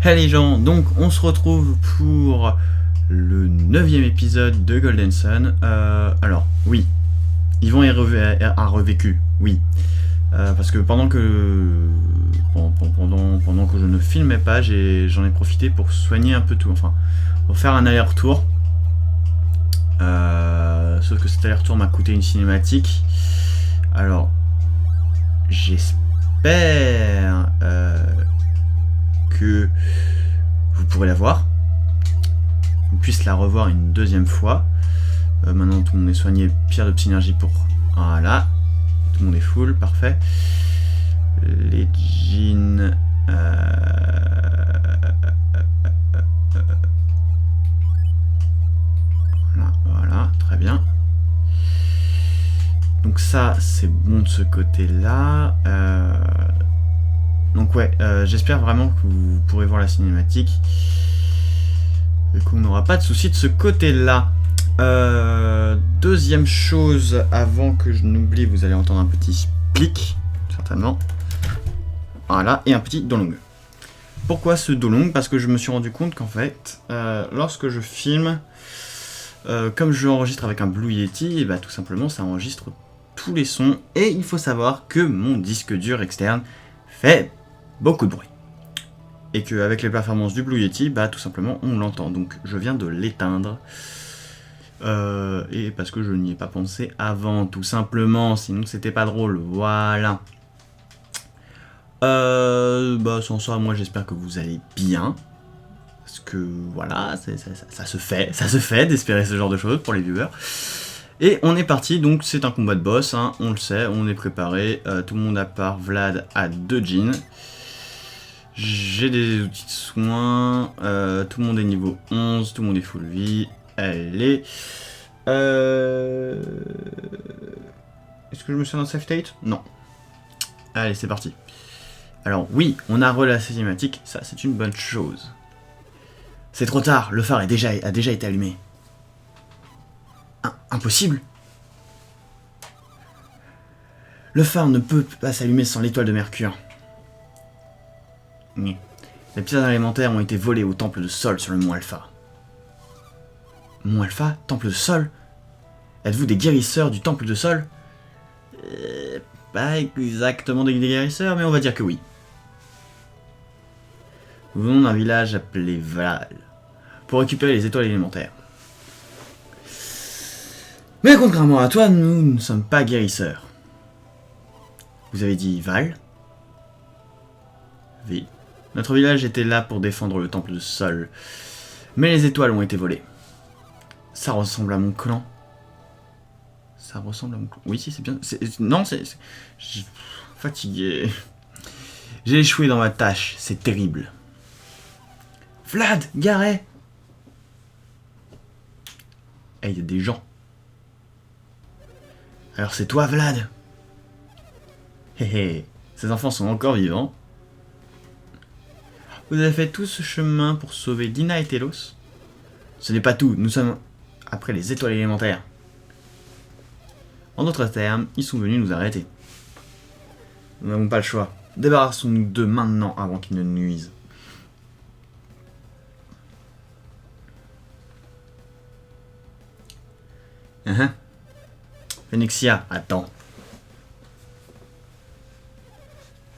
Allez gens, donc on se retrouve pour le 9e épisode de Golden Sun. Alors, oui, Yvan a revécu, oui. Parce que pendant que je ne filmais pas, j'en ai profité pour soigner un peu tout, enfin, pour faire un aller-retour. Sauf que cet aller-retour m'a coûté une cinématique. Alors, j'espère que vous pourrez la voir, qu'on puisse la revoir une deuxième fois. Maintenant tout le monde est soigné, pierre de synergie pour... Voilà, tout le monde est full, parfait. Les jeans... Voilà, très bien. Donc ça, c'est bon de ce côté-là. Donc ouais, j'espère vraiment que vous pourrez voir la cinématique et qu'on n'aura pas de soucis de ce côté-là. Deuxième chose, avant que je n'oublie, vous allez entendre un petit clic, certainement. Voilà, et un petit dolong. Pourquoi ce dolong? Parce que je me suis rendu compte qu'en fait, lorsque je filme, comme je enregistre avec un Blue Yeti, et bah, tout simplement ça enregistre tous les sons. Et il faut savoir que mon disque dur externe fait beaucoup de bruit. Et qu'avec les performances du Blue Yeti, bah tout simplement on l'entend. Donc je viens de l'éteindre. Et parce que je n'y ai pas pensé avant, tout simplement, sinon c'était pas drôle, voilà. Bah sans ça, moi j'espère que vous allez bien. Parce que voilà, ça se fait d'espérer ce genre de choses pour les viewers. Et on est parti, donc c'est un combat de boss, hein, on le sait, on est préparé. Tout le monde à part Vlad a 2 jeans. J'ai des outils de soins, tout le monde est niveau 11, tout le monde est full vie. Allez. Est-ce que je me suis dans safe state? Non. Allez, c'est parti. Alors oui, on a relâché la cinématique, ça c'est une bonne chose. C'est trop tard, le phare a déjà été allumé. Impossible. Le phare ne peut pas s'allumer sans l'étoile de Mercure. Les pièces élémentaires ont été volées au temple de Sol sur le mont Alpha. Mont Alpha? Temple de Sol? Êtes-vous des guérisseurs du temple de Sol? Pas exactement des guérisseurs, mais on va dire que oui. Nous venons d'un village appelé Val pour récupérer les étoiles élémentaires. Mais contrairement à toi, nous ne sommes pas guérisseurs. Vous avez dit Val? Oui. Notre village était là pour défendre le temple de Sol. Mais les étoiles ont été volées. Ça ressemble à mon clan. Ça ressemble à mon clan. Oui, si, c'est bien. Non, c'est... Je suis fatigué. J'ai échoué dans ma tâche. C'est terrible. Vlad, Garet. Eh, il y a des gens. Alors c'est toi, Vlad? Hé hé, ces enfants sont encore vivants. Vous avez fait tout ce chemin pour sauver Dina et Telos? Ce n'est pas tout, nous sommes après les étoiles élémentaires. En d'autres termes, ils sont venus nous arrêter. Nous n'avons pas le choix. Débarrassons-nous d'eux maintenant avant qu'ils ne nous nuisent. Phenixia, attends.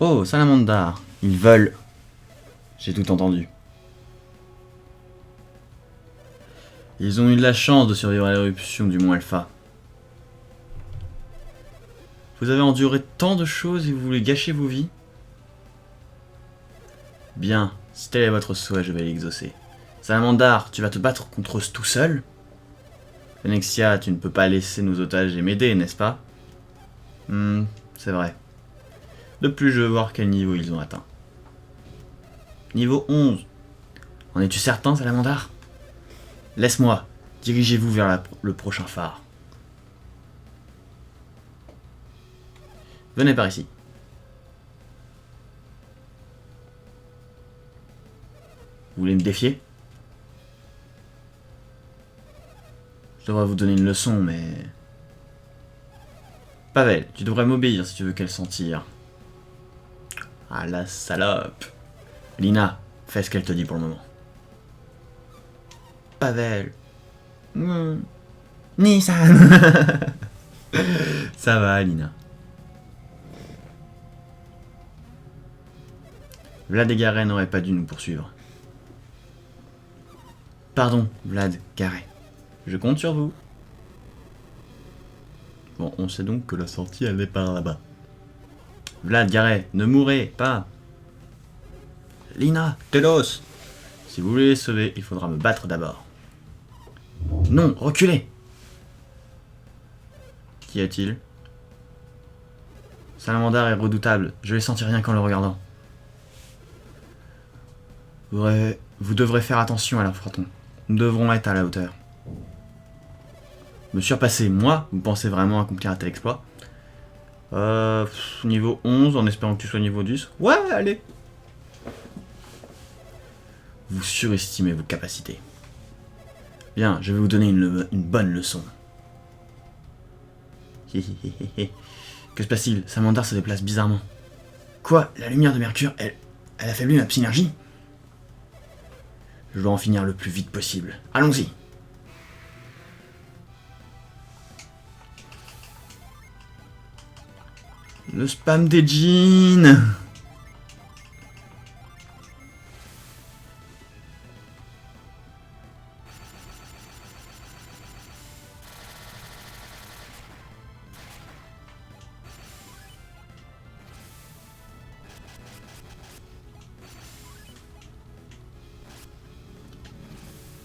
Oh, Salamandar, ils veulent... J'ai tout entendu. Ils ont eu de la chance de survivre à l'éruption du mont Alpha. Vous avez enduré tant de choses et vous voulez gâcher vos vies? Bien, si tel est votre souhait, je vais l'exaucer. Salamandar, tu vas te battre contre eux tout seul? Phenixia, tu ne peux pas laisser nos otages et m'aider, n'est-ce pas? C'est vrai. De plus, je veux voir quel niveau ils ont atteint. Niveau 11. En es-tu certain, Salamandar? Laisse-moi. Dirigez-vous vers le prochain phare. Venez par ici. Vous voulez me défier? Je devrais vous donner une leçon, mais... Pavel, tu devrais m'obéir si tu veux qu'elle s'en tire. Ah la salope. Lina, Fais ce qu'elle te dit pour le moment. Pavel. Nissan. Ça va, Alina. Vlad et Garay n'auraient pas dû nous poursuivre. Pardon, Vlad, Garay. Je compte sur vous. Bon, on sait donc que la sortie, elle est par là-bas. Vlad, Garay, ne mourrez pas. Lina, Telos. Si vous voulez les sauver, il faudra me battre d'abord. Non, reculez. Qu'y a-t-il? Salamandar est redoutable. Je l'ai senti rien qu'en le regardant. Vous devrez faire attention à l'affrontement. Nous devrons être à la hauteur. Me surpasser, moi? Vous pensez vraiment accomplir un tel exploit? Niveau 11, en espérant que tu sois niveau 10. Ouais, allez. Vous surestimez vos capacités. Bien, je vais vous donner une bonne leçon. Que se passe-t-il? Salamandar se déplace bizarrement. Quoi? La lumière de Mercure, elle affaiblit ma synergie? Je dois en finir le plus vite possible. Allons-y. Le spam des jeans.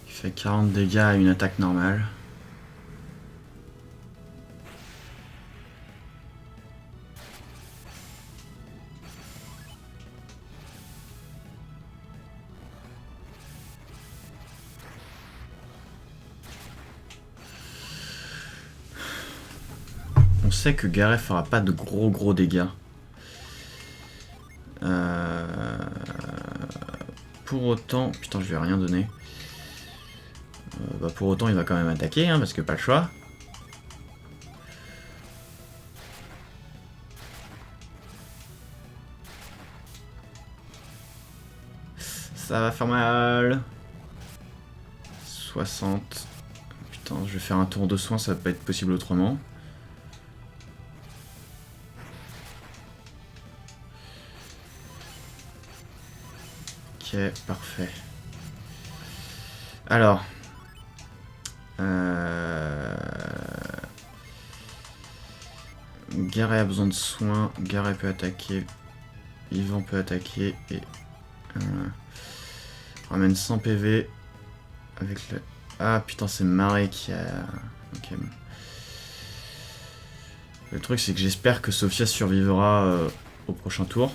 Il fait 40 dégâts à une attaque normale. On sait que Garay fera pas de gros dégâts. Pour autant... Putain, je lui ai rien donné. Pour autant, il va quand même attaquer, hein, parce que pas le choix. Ça va faire mal. 60. Putain, je vais faire un tour de soin, ça va pas être possible autrement. Ok, parfait. Alors... Garay a besoin de soins, Garay peut attaquer, Yvan peut attaquer et... ramène 100 PV avec le... Ah putain, c'est Maré qui a... Ok. Le truc c'est que j'espère que Sophia survivra au prochain tour.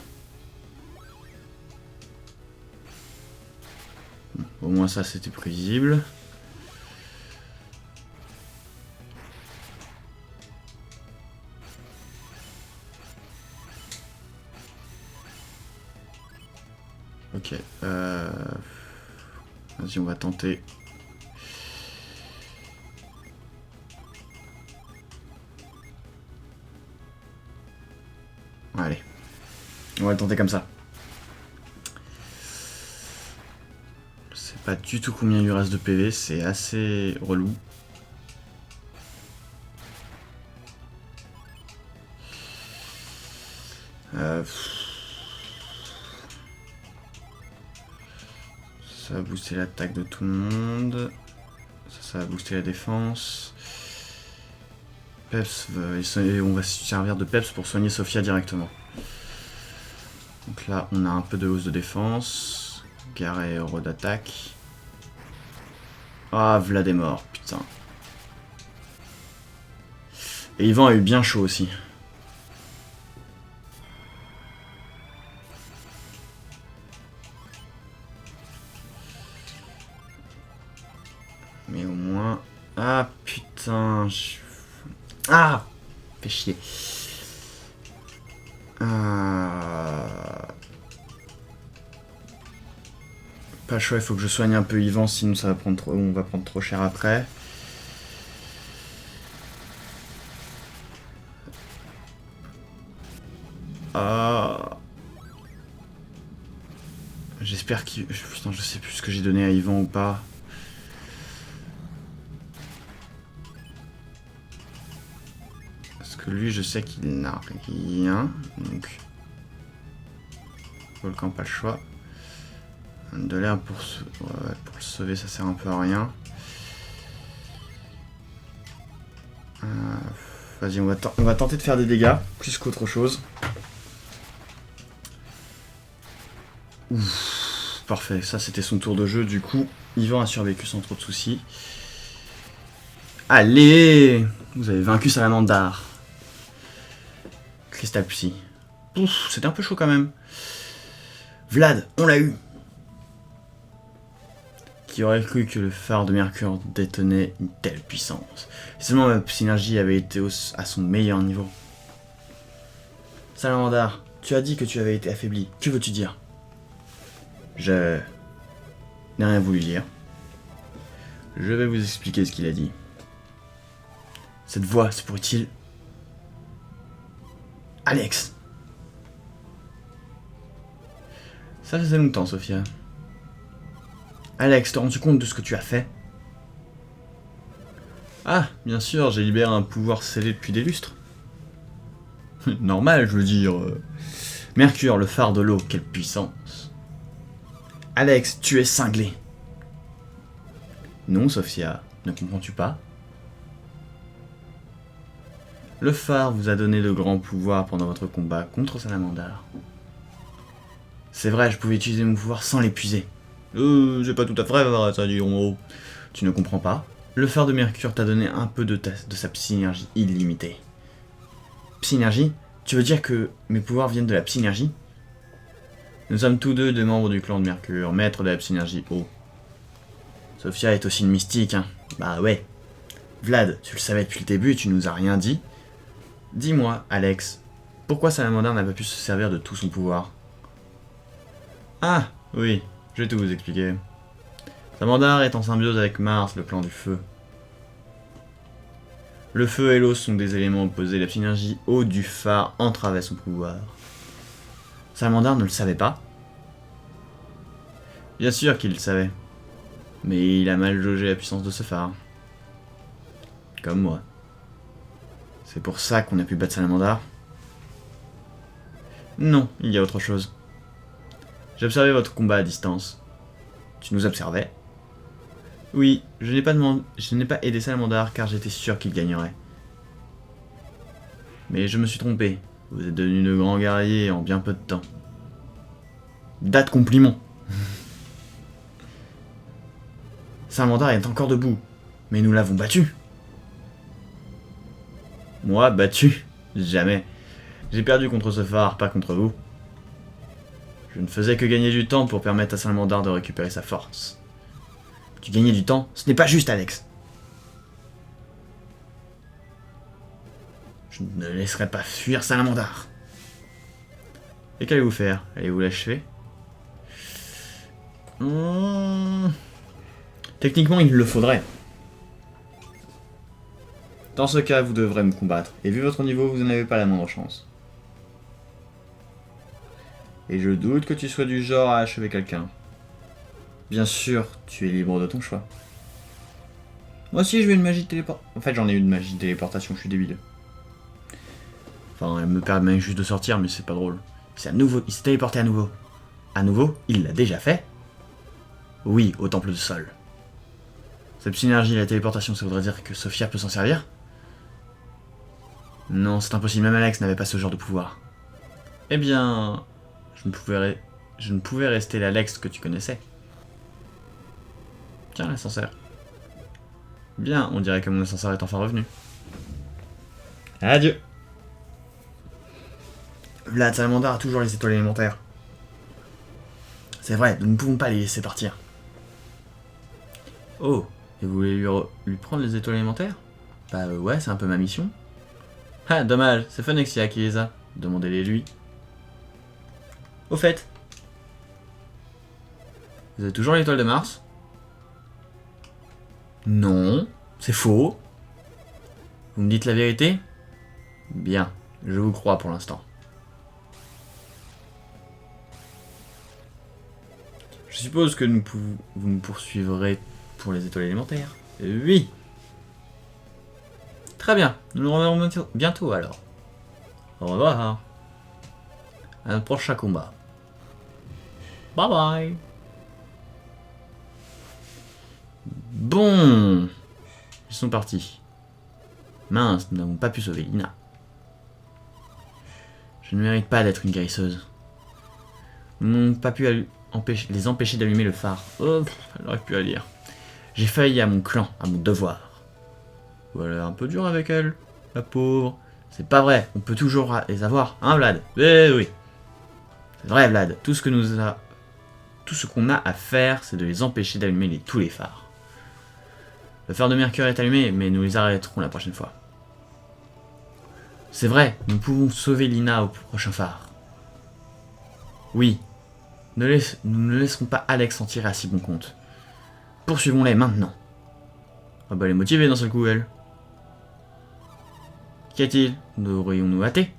Bon, au moins ça c'était prévisible. Ok, vas-y, on va tenter. Allez, on va le tenter comme ça. Je sais pas du tout combien il lui reste de PV, c'est assez relou. Ça va booster l'attaque de tout le monde. Ça va booster la défense. Peps, on va se servir de Peps pour soigner Sophia directement. Donc là, on a un peu de hausse de défense. Garay héros d'attaque. Ah, Vlad est mort, putain. Et Yvan a eu bien chaud aussi. Mais au moins... Ah, putain... Ah, fais chier. Pas le choix, il faut que je soigne un peu Yvan, sinon ça va prendre trop... on va prendre trop cher après. J'espère j'espère qu'il... Putain, je sais plus ce que j'ai donné à Yvan ou pas. Parce que lui, je sais qu'il n'a rien. Donc... Volcan, pas le choix. De l'air pour le sauver, ça sert un peu à rien. Vas-y, on va tenter de faire des dégâts, plus qu'autre chose. Ouf, parfait, ça c'était son tour de jeu, du coup, Yvan a survécu sans trop de soucis. Allez, vous avez vaincu Salamandar. Cristal Psy. Ouf, c'était un peu chaud quand même. Vlad, on l'a eu. Qui aurait cru que le phare de Mercure détenait une telle puissance? Si seulement ma synergie avait été à son meilleur niveau. Salamandar, tu as dit que tu avais été affaibli. Que veux-tu dire? Je n'ai rien voulu dire. Je vais vous expliquer ce qu'il a dit. Cette voix se pourrait-il... Alex! Ça faisait longtemps, Sophia. Alex, te rends-tu compte de ce que tu as fait? Ah, bien sûr, j'ai libéré un pouvoir scellé depuis des lustres. Normal, je veux dire. Mercure, le phare de l'eau, quelle puissance. Alex, tu es cinglé. Non, Sophia, ne comprends-tu pas? Le phare vous a donné de grands pouvoirs pendant votre combat contre Salamandar. C'est vrai, je pouvais utiliser mon pouvoir sans l'épuiser. C'est pas tout à fait ça, diront. Tu ne comprends pas? Le phare de Mercure t'a donné un peu de sa psy-énergie illimitée. Psy-énergie? Tu veux dire que mes pouvoirs viennent de la psy-énergie? Nous sommes tous deux des membres du clan de Mercure, maître de la psy-énergie haut. Sophia est aussi une mystique, hein. Bah ouais. Vlad, tu le savais depuis le début et tu nous as rien dit. Dis-moi, Alex, pourquoi Salamandar n'a pas pu se servir de tout son pouvoir? Ah, oui, je vais tout vous expliquer. Salamandar est en symbiose avec Mars, le clan du feu. Le feu et l'eau sont des éléments opposés. La synergie eau du phare entravait son pouvoir. Salamandar ne le savait pas? Bien sûr qu'il le savait. Mais il a mal jaugé la puissance de ce phare. Comme moi. C'est pour ça qu'on a pu battre Salamandar? Non, il y a autre chose. J'ai observé votre combat à distance. Tu nous observais? Oui, je n'ai pas aidé Salamandar car j'étais sûr qu'il gagnerait. Mais je me suis trompé. Vous êtes devenu de grands guerriers en bien peu de temps. Date compliment. Salamandar est encore debout, mais nous l'avons battu. Moi, battu? Jamais. J'ai perdu contre ce phare, pas contre vous. Je ne faisais que gagner du temps pour permettre à Salamandar de récupérer sa force. Tu gagnais du temps? Ce n'est pas juste, Alex. Je ne laisserai pas fuir Salamandar. Et qu'allez-vous faire? Allez-vous l'achever? Techniquement, il le faudrait. Dans ce cas, vous devrez me combattre. Et vu votre niveau, vous n'avez pas la moindre chance. Et je doute que tu sois du genre à achever quelqu'un. Bien sûr, tu es libre de ton choix. Moi aussi, je veux une magie de téléportation. En fait, j'en ai une magie de téléportation, je suis débile. Enfin, elle me permet juste de sortir, mais c'est pas drôle. Il s'est téléporté à nouveau. À nouveau? Il l'a déjà fait? Oui, au temple de Sol. Cette synergie et la téléportation, ça voudrait dire que Sophia peut s'en servir? Non, c'est impossible, même Alex n'avait pas ce genre de pouvoir. Eh bien, je ne pouvais rester l'Alex que tu connaissais. Tiens, l'ascenseur. Bien, on dirait que mon ascenseur est enfin revenu. Adieu. Vlad, Salamandar a toujours les étoiles élémentaires. C'est vrai, nous ne pouvons pas les laisser partir. Oh, et vous voulez lui prendre les étoiles élémentaires? Bah ouais, c'est un peu ma mission. Ah, dommage, c'est Phonexia qui les a. Demandez-les lui. Au fait, vous avez toujours l'étoile de Mars? Non, c'est faux. Vous me dites la vérité? Bien, je vous crois pour l'instant. suppose que vous nous poursuivrez pour les étoiles élémentaires. Oui. Très bien, nous nous reverrons bientôt alors. Au revoir. À notre prochain combat. Bye bye. Bon. Ils sont partis. Mince, nous n'avons pas pu sauver Lina. Je ne mérite pas d'être une guérisseuse. Nous n'avons pas pu les empêcher d'allumer le phare. Oh, elle aurait pu à lire. J'ai failli à mon clan, à mon devoir. Voilà, un peu dur avec elle, la pauvre. C'est pas vrai, on peut toujours les avoir, hein Vlad? Eh oui. C'est vrai Vlad, tout ce qu'on a à faire, c'est de les empêcher d'allumer tous les phares. Le phare de Mercure est allumé, mais nous les arrêterons la prochaine fois. C'est vrai, nous pouvons sauver Lina au prochain phare. Oui, nous ne laisserons pas Alex en tirer à si bon compte. Poursuivons-les maintenant. Ah bah elle est motivée d'un seul coup, elle. Qu'y a-t-il? Devrions-nous hâter?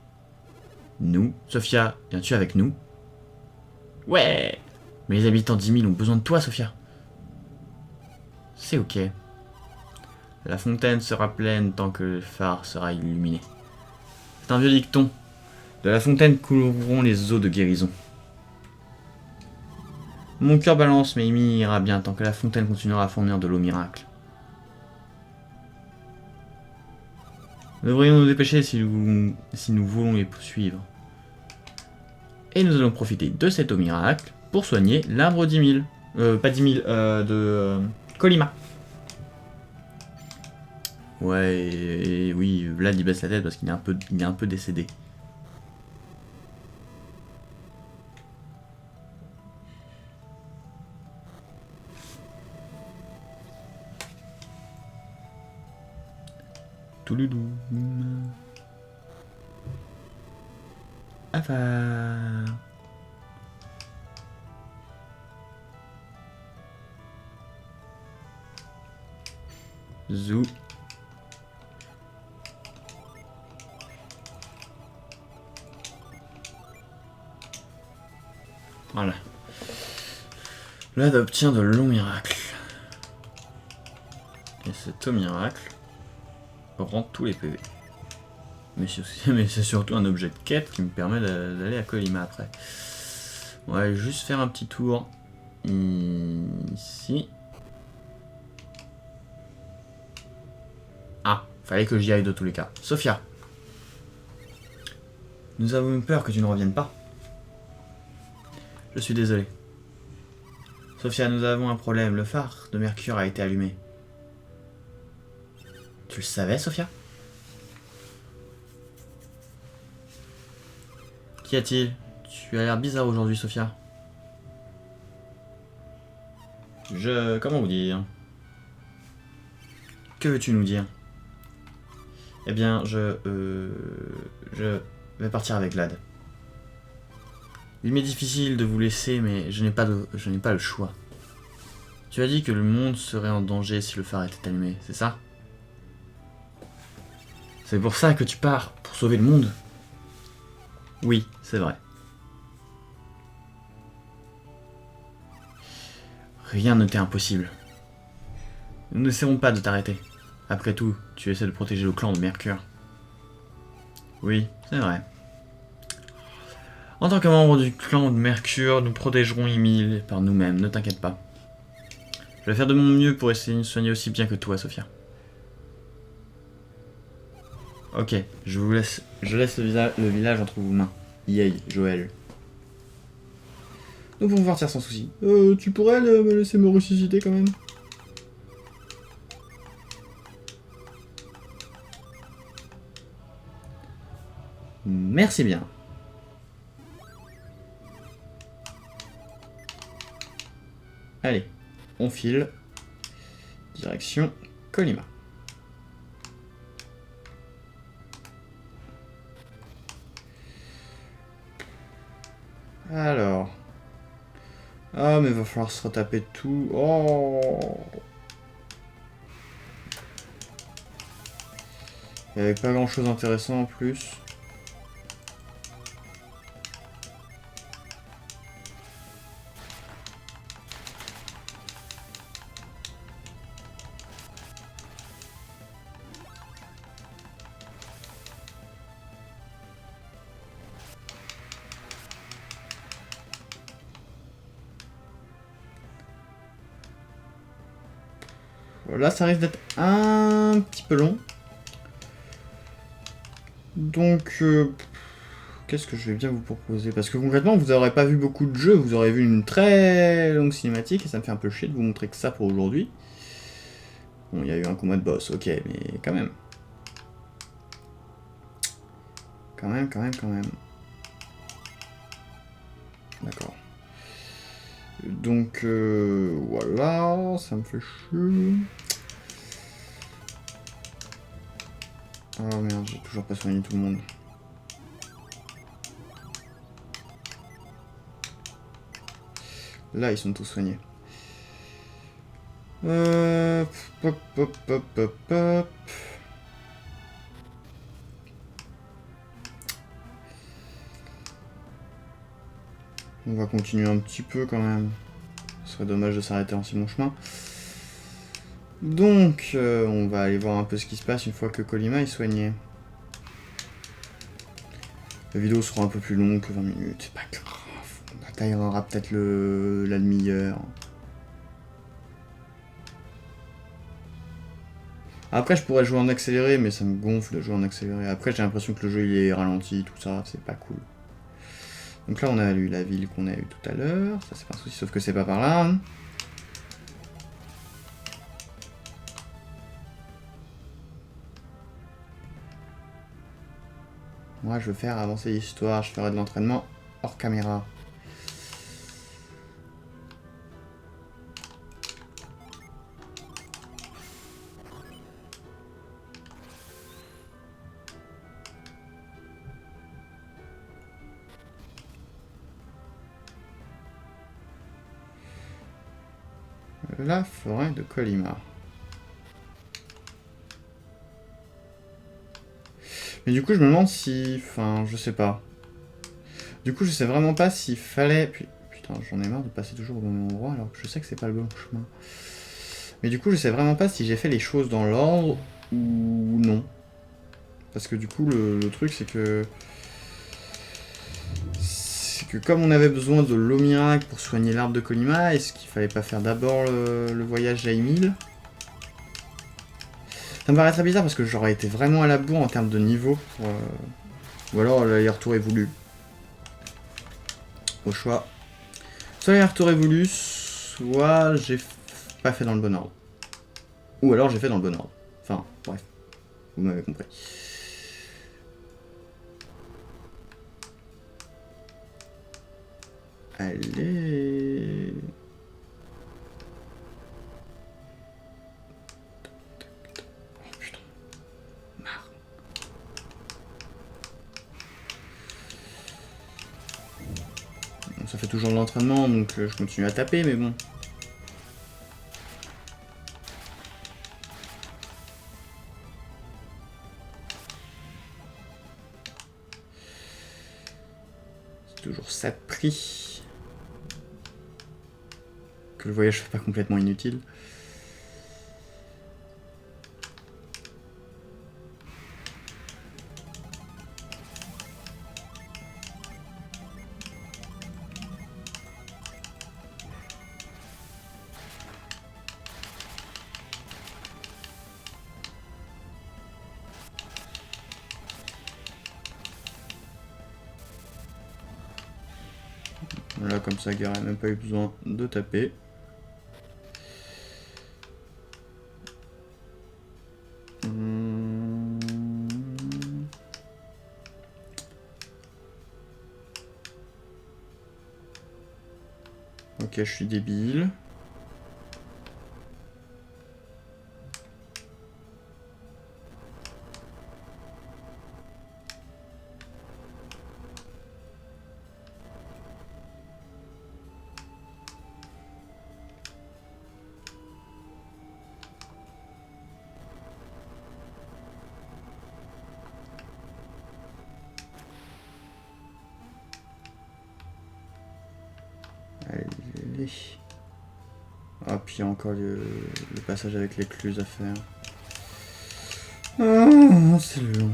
Nous, Sophia, viens-tu avec nous? Ouais. Mais les habitants d'10 000 ont besoin de toi, Sophia. C'est ok. La fontaine sera pleine tant que le phare sera illuminé. C'est un vieux dicton. De la fontaine couleront les eaux de guérison. Mon cœur balance, mais il ira bien tant que la fontaine continuera à fournir de l'eau miracle. Devrions nous dépêcher si nous voulons les poursuivre. Et nous allons profiter de cette eau miracle pour soigner l'arbre 10 000. Pas 10 000, de Colima. Ouais, et oui, Vlad il baisse la tête parce qu'il est un peu décédé. Touloulou. Avare. Zou. Voilà. Vlad obtient de longs miracles. Et cet eau miracle rend tous les PV. Mais c'est surtout un objet de quête qui me permet d'aller à Colima après. On va juste faire un petit tour ici. Ah, fallait que j'y aille de tous les cas. Sophia, nous avons eu peur que tu ne reviennes pas. Je suis désolé. Sophia, nous avons un problème. Le phare de Mercure a été allumé. Tu le savais, Sophia? Qu'y a-t-il? Tu as l'air bizarre aujourd'hui, Sophia. Comment vous dire? Que veux-tu nous dire? Eh bien, je vais partir avec Vlad. Il m'est difficile de vous laisser, mais je n'ai pas le choix. Tu as dit que le monde serait en danger si le phare était allumé, c'est ça? C'est pour ça que tu pars, pour sauver le monde? Oui, c'est vrai. Rien ne t'est impossible. Nous n'essaierons pas de t'arrêter. Après tout, tu essaies de protéger le clan de Mercure. Oui, c'est vrai. En tant que membre du clan de Mercure, nous protégerons Emile par nous-mêmes, ne t'inquiète pas. Je vais faire de mon mieux pour essayer de soigner aussi bien que toi, Sophia. Ok, je laisse le village entre vos mains. Yay, Joël. Nous pouvons partir sans souci. Tu pourrais me laisser me ressusciter quand même? Merci bien. Allez, on file. Direction Colima. Alors. Ah, mais il va falloir se retaper tout. Oh. Il n'y avait pas grand chose d'intéressant en plus. Là, ça risque d'être un petit peu long. Donc, qu'est-ce que je vais bien vous proposer? Parce que concrètement, vous n'aurez pas vu beaucoup de jeux, vous aurez vu une très longue cinématique, et ça me fait un peu chier de vous montrer que ça pour aujourd'hui. Bon, il y a eu un combat de boss, ok, mais quand même. Quand même. D'accord. Donc, voilà, ça me fait chier. Oh merde, j'ai toujours pas soigné tout le monde. Là, ils sont tous soignés. Hop. On va continuer un petit peu quand même. Ce serait dommage de s'arrêter en si bon chemin. Donc, on va aller voir un peu ce qui se passe une fois que Colima est soigné. La vidéo sera un peu plus longue que 20 minutes, c'est pas grave. On bataillera peut-être la demi-heure. Après, je pourrais jouer en accéléré, mais ça me gonfle de jouer en accéléré. Après, j'ai l'impression que le jeu il est ralenti, tout ça, c'est pas cool. Donc là, on a eu la ville qu'on a eu tout à l'heure. Ça, c'est pas un souci, sauf que c'est pas par là. Moi, je veux faire avancer l'histoire. Je ferai de l'entraînement hors caméra. La forêt de Colima. Mais du coup, je me demande si... Enfin, je sais pas. Du coup, je sais vraiment pas s'il fallait... Putain, j'en ai marre de passer toujours au même endroit, alors que je sais que c'est pas le bon chemin. Mais du coup, je sais vraiment pas si j'ai fait les choses dans l'ordre ou non. Parce que du coup, le truc, c'est que... comme on avait besoin de l'eau miracle pour soigner l'arbre de Colima, est-ce qu'il fallait pas faire d'abord le voyage à Emile? Ça me paraît très bizarre parce que j'aurais été vraiment à la bourre en termes de niveau. Ou alors l'aller-retour est voulu. Au choix. Soit l'aller-retour est voulu, soit j'ai pas fait dans le bon ordre. Ou alors j'ai fait dans le bon ordre. Enfin, bref. Vous m'avez compris. Allez. Oh putain. Marre. Bon, ça fait toujours de l'entraînement, donc je continue à taper, mais bon. C'est toujours ça de prix. Que le voyage soit pas complètement inutile. Là, comme ça, Gare n'a même pas eu besoin de taper. Ok, je suis débile. Allez. Ah, puis il y a encore le passage avec l'écluse à faire. Ah, c'est long.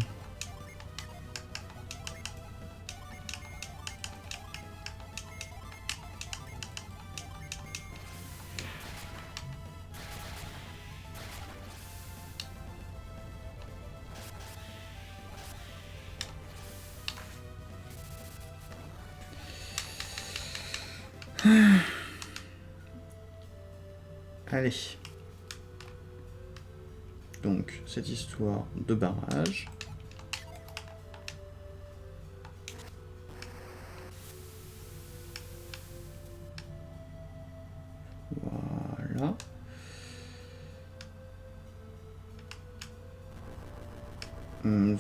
Allez. Donc, cette histoire de barrage. Voilà.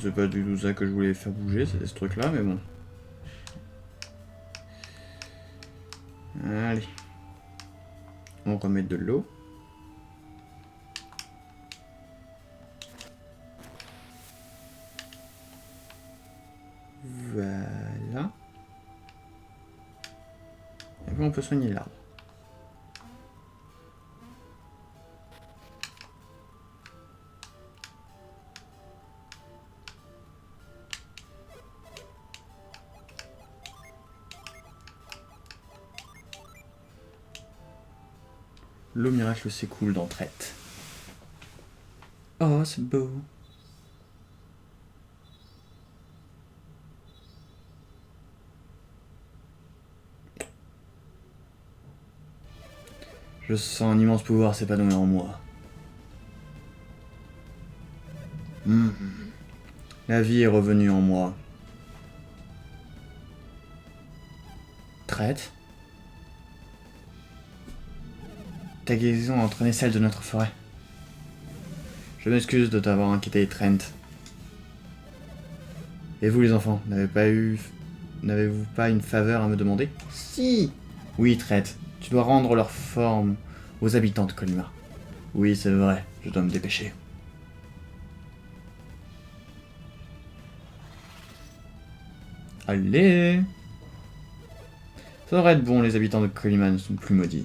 C'est pas du tout ça que je voulais faire bouger, c'était ce truc-là, mais bon. Allez. On remet de l'eau. Voilà. Et puis on peut soigner l'arbre. L'eau miracle s'écoule dans Traite. Oh, c'est beau. Je sens un immense pouvoir s'épanouir en moi. La vie est revenue en moi. Traite. Ta guérison a entraîné celle de notre forêt. Je m'excuse de t'avoir inquiété, Trent. Et vous les enfants, n'avez-vous pas une faveur à me demander? Si. Oui, Trent, tu dois rendre leur forme aux habitants de Colima. Oui, c'est vrai, je dois me dépêcher. Allez. Ça devrait être bon, les habitants de Colima ne sont plus maudits.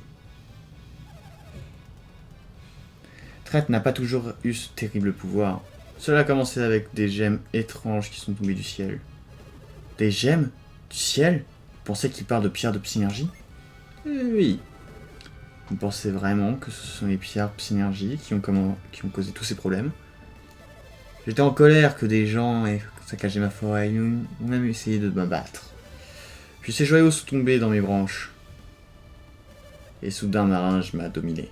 Traite n'a pas toujours eu ce terrible pouvoir. Cela a commencé avec des gemmes étranges qui sont tombées du ciel. Des gemmes? Du ciel? Vous pensez qu'il parle de pierres de synergie? Oui. Vous pensez vraiment que ce sont les pierres synergie qui ont causé tous ces problèmes? J'étais en colère que des gens aient saccagé ma forêt. Ils ont même essayé de m'abattre. Puis ces joyaux sont tombés dans mes branches. Et soudain, ma rage m'a dominé.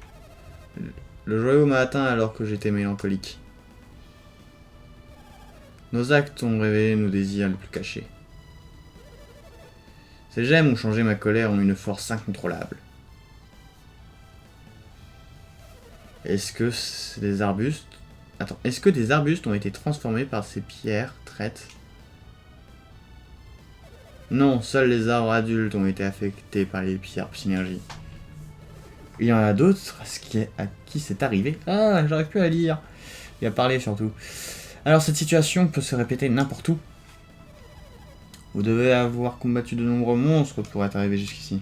Le joyau m'a atteint alors que j'étais mélancolique. Nos actes ont révélé nos désirs les plus cachés. Ces gemmes ont changé ma colère en une force incontrôlable. Est-ce que des arbustes... Attends, est-ce que des arbustes ont été transformés par ces pierres traites? Non, seuls les arbres adultes ont été affectés par les pierres synergie. Il y en a d'autres à qui c'est arrivé. Ah, j'arrive plus à lire. Et à parler surtout. Alors cette situation peut se répéter n'importe où. Vous devez avoir combattu de nombreux monstres pour être arrivé jusqu'ici.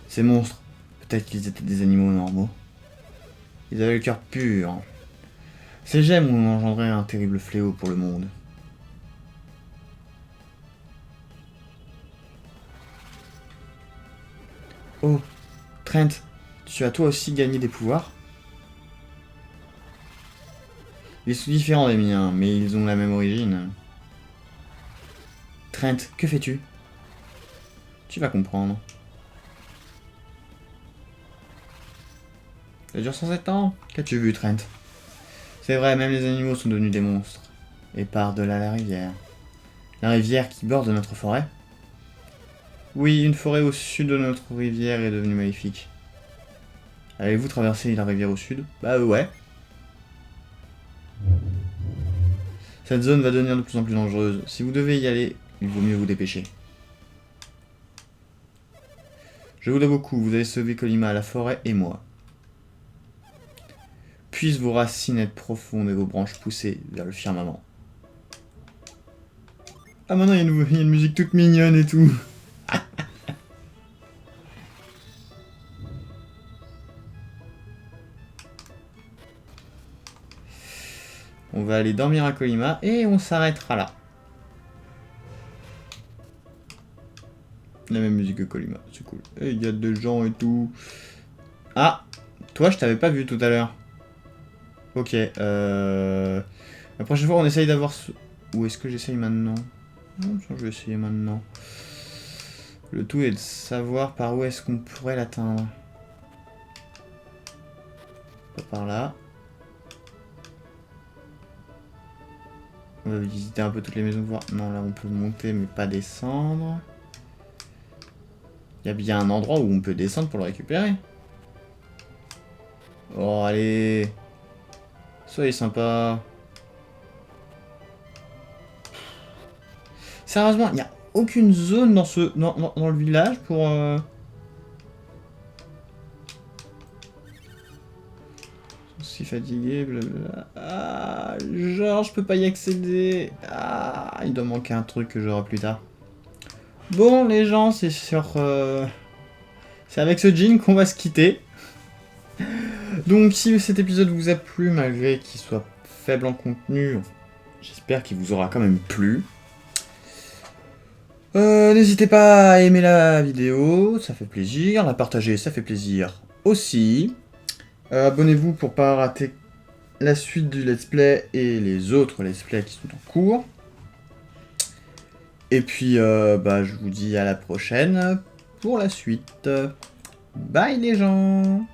Ces monstres, peut-être qu'ils étaient des animaux normaux. Ils avaient le cœur pur. Ces gemmes ont engendré un terrible fléau pour le monde. Oh, Trent, tu as toi aussi gagné des pouvoirs? Ils sont différents des miens, mais ils ont la même origine. Trent, que fais-tu? Tu vas comprendre. Ça dure 107 ans. Qu'as-tu vu, Trent? C'est vrai, même les animaux sont devenus des monstres. Et par-delà la rivière. La rivière qui borde notre forêt? Oui, une forêt au sud de notre rivière est devenue maléfique. Allez-vous traverser la rivière au sud? Bah ouais. Cette zone va devenir de plus en plus dangereuse. Si vous devez y aller, il vaut mieux vous dépêcher. Je vous dois beaucoup, vous avez sauvé Colima, la forêt et moi. Puissent vos racines être profondes et vos branches pousser vers le firmament. Ah maintenant il y a une musique toute mignonne et tout. On va aller dormir à Colima et on s'arrêtera là. La même musique que Colima, c'est cool. Et il y a des gens et tout. Ah, toi je t'avais pas vu tout à l'heure. Ok, la prochaine fois on essaye d'avoir ce... Ou est-ce que j'essaye maintenant? Non, je vais essayer maintenant. Le tout est de savoir par où est-ce qu'on pourrait l'atteindre. Pas par là. On va visiter un peu toutes les maisons, voir. Non, là on peut monter mais pas descendre. Il y a bien un endroit où on peut descendre pour le récupérer. Oh, allez. Soyez sympa. Sérieusement, il n'y a aucune zone dans dans le village pour... Si fatigué, blablabla. Ah, genre, je peux pas y accéder. Ah, il doit manquer un truc que j'aurai plus tard. Bon, les gens, c'est sur... C'est avec ce jean qu'on va se quitter. Donc, si cet épisode vous a plu, malgré qu'il soit faible en contenu, j'espère qu'il vous aura quand même plu. N'hésitez pas à aimer la vidéo, ça fait plaisir. La partager, ça fait plaisir aussi. Abonnez-vous pour pas rater la suite du let's play et les autres let's play qui sont en cours. Et puis, je vous dis à la prochaine pour la suite. Bye les gens!